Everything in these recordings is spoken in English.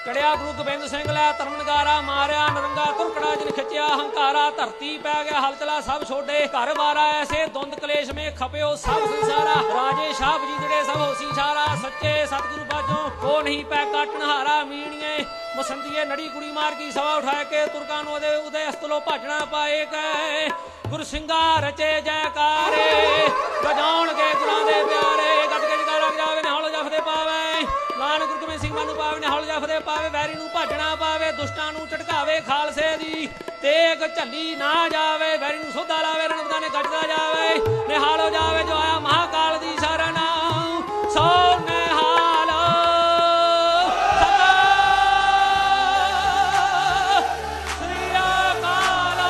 चढ़िया गुरु गोबिंद सिंह लै धर्म नगारा मारिया नरंगा तुरकड़ा जिन खिंचिया हंकारा धरती पै गया हल चला सब छोड़े घर बारा ऐसे द्वंद कलेश में खपियो सब संसारा राजे शाह बजीदड़े सब होसी छारा सच्चे सतगुरु बाजों को नहीं पै काटन हारा मीणिए मसंदिए नड़ी कुड़ी मार की सवा उठाए के तुरकानो दे उदय अस्तलो भाजना पाए गए गुरु सिंगा रचे जयकारे गजाउण के गुरां दे प्यारे गट के जगारा जावे ने हौलो जफदे पावे नान गुरु गोबिंद सिंह मानू पावे ने हौलो जफदे पावे वैरी नू भाजना पावे दुष्टां नू झटकावे खालसे दी तेग झल्ली ना जावे वैरी नू सोधा लावे रणपदा ने गजदा जावे निहालो जावे जो आया महाकाल दी शरण सो निहालो सदा श्री अकाल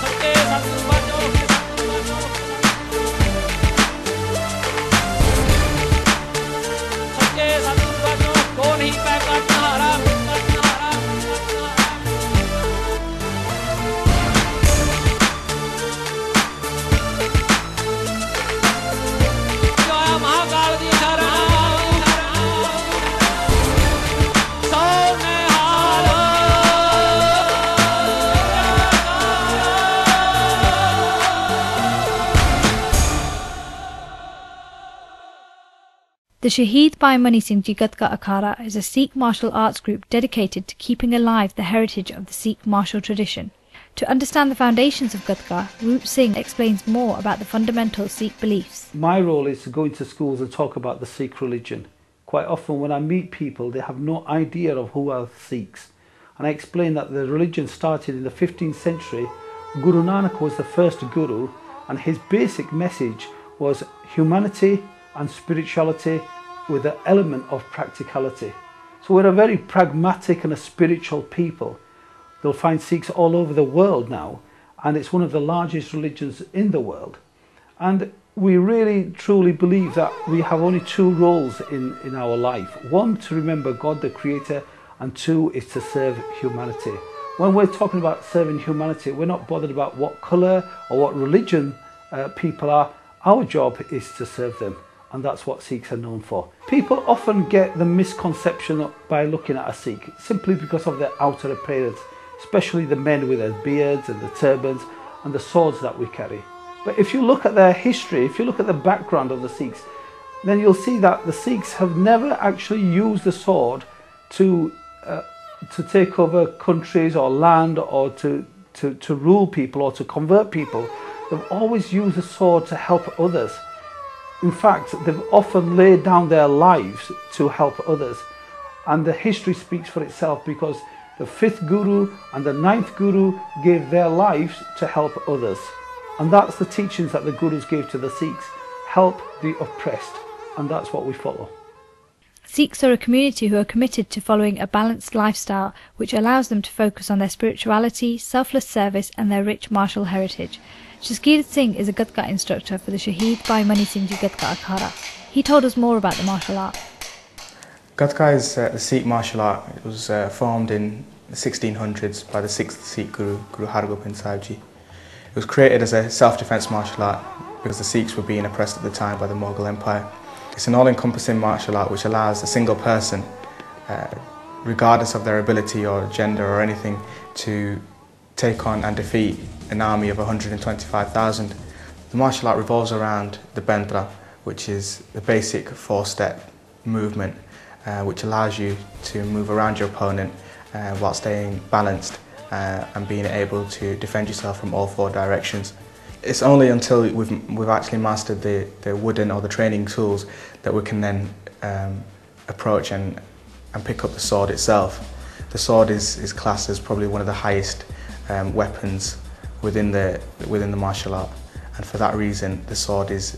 सच्चे सतगुरु बाजो सच्चे सतगुरु बाजो को नहीं पै काटन हारा महाकाल दी शरण सो निहालो The Shaheed Bhai Mani Singh Ji Gatka Akhara is a Sikh martial arts group dedicated to keeping alive the heritage of the Sikh martial tradition. To understand the foundations of Gatka, Roop Singh explains more about the fundamental Sikh beliefs. My role is to go into schools and talk about the Sikh religion. Quite often when I meet people, they have no idea of who are Sikhs. And I explain that the religion started in the 15th century. Guru Nanak was the first guru, and his basic message was humanity and spirituality with the element of practicality. So we're a very pragmatic and a spiritual people. They'll find Sikhs all over the world now, and it's one of the largest religions in the world. And we really truly believe that we have only two roles in our life. One, to remember God the Creator, and two is to serve humanity. When we're talking about serving humanity, we're not bothered about what colour or what religion people are. Our job is to serve them, and that's what Sikhs are known for. People often get the misconception by looking at a Sikh simply because of their outer appearance, especially the men with their beards and the turbans and the swords that we carry. But if you look at their history, if you look at the background of the Sikhs, then you'll see that the Sikhs have never actually used the sword to take over countries or land or to rule people or to convert people. They've always used the sword to help others. In fact, they've often laid down their lives to help others. And the history speaks for itself, because the 5th Guru and the 9th Guru gave their lives to help others. And that's the teachings that the Gurus gave to the Sikhs. Help the oppressed. And that's what we follow. Sikhs are a community who are committed to following a balanced lifestyle which allows them to focus on their spirituality, selfless service and their rich martial heritage. Shaheed Singh is a Gatka instructor for the Shaheed Bhai Mani Singh Ji Gatka Akhara. He told us more about the martial art. Gatka is the Sikh martial art. It was formed in the 1600s by the 6th Sikh Guru, Guru Har Gobind Sahib Ji. It was created as a self-defense martial art because the Sikhs were being oppressed at the time by the Mughal Empire. It's an all-encompassing martial art which allows a single person, regardless of their ability or gender or anything, to take on and defeat an army of 125,000. The martial art revolves around the Bentra, which is the basic 4-step movement, which allows you to move around your opponent while staying balanced and being able to defend yourself from all 4 directions. It's only until we've actually mastered the wooden or the training tools that we can then approach and pick up the sword itself. The sword is classed as probably one of the highest weapons within the martial art, and for that reason the sword is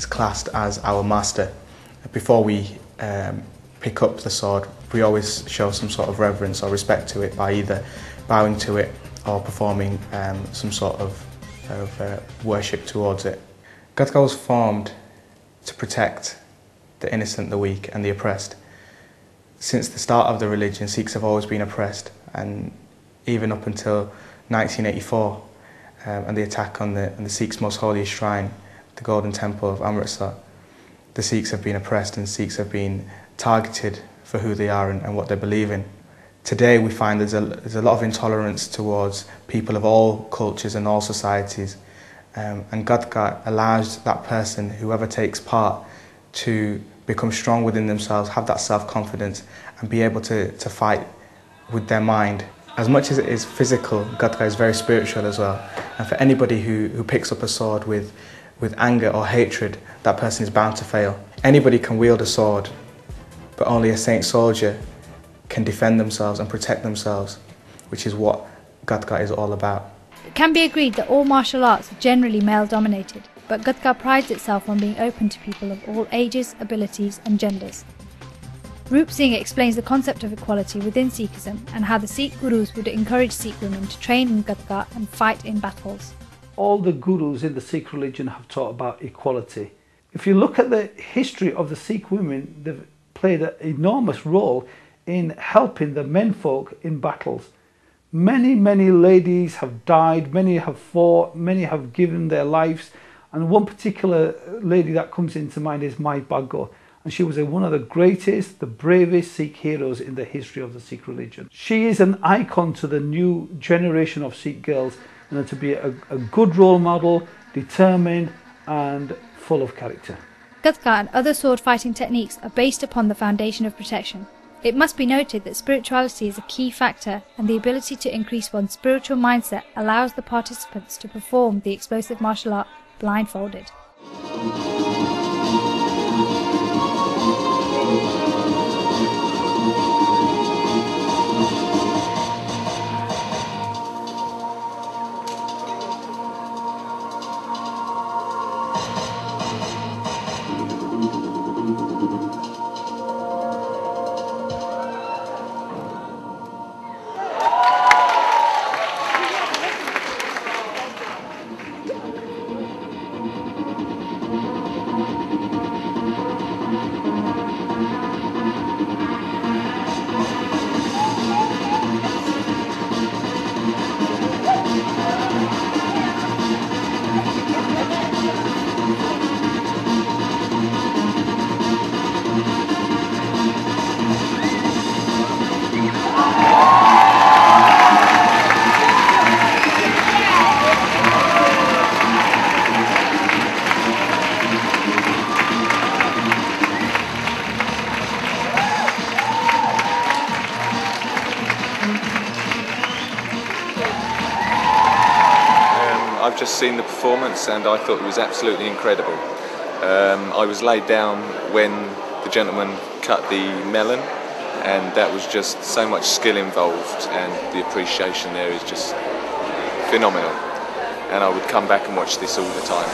classed as our master. Before we pick up the sword, we always show some sort of reverence or respect to it by either bowing to it or performing some sort of worship towards it. Gatka was formed to protect the innocent, the weak and the oppressed. Since the start of the religion, Sikhs have always been oppressed, and even up until 1984, and the attack on the Sikhs' most holy shrine, the Golden Temple of Amritsar, the Sikhs have been oppressed and Sikhs have been targeted for who they are and what they believe in. Today we find there's a lot of intolerance towards people of all cultures and all societies, and Gatka allows that person, whoever takes part, to become strong within themselves, have that self-confidence and be able to fight with their mind. As much as it is physical, Gatka is very spiritual as well. And for anybody who picks up a sword with anger or hatred, that person is bound to fail. Anybody can wield a sword, but only a saint soldier can defend themselves and protect themselves, which is what Gatka is all about. It can be agreed that all martial arts are generally male-dominated, but Gatka prides itself on being open to people of all ages, abilities and genders. Rup Singh explains the concept of equality within Sikhism and how the Sikh gurus would encourage Sikh women to train in Gatka and fight in battles. All the gurus in the Sikh religion have taught about equality. If you look at the history of the Sikh women, they've played an enormous role in helping the menfolk in battles. Many ladies have died, many have fought, many have given their lives, and one particular lady that comes into mind is Mai Bhago. And she was one of the greatest, the bravest Sikh heroes in the history of the Sikh religion. She is an icon to the new generation of Sikh girls, to be a good role model, determined and full of character. Gatka and other sword fighting techniques are based upon the foundation of protection. It must be noted that spirituality is a key factor, and the ability to increase one's spiritual mindset allows the participants to perform the explosive martial art blindfolded. I've just seen the performance and I thought it was absolutely incredible. I was laid down when the gentleman cut the melon, and that was just so much skill involved, and the appreciation there is just phenomenal. And I would come back and watch this all the time.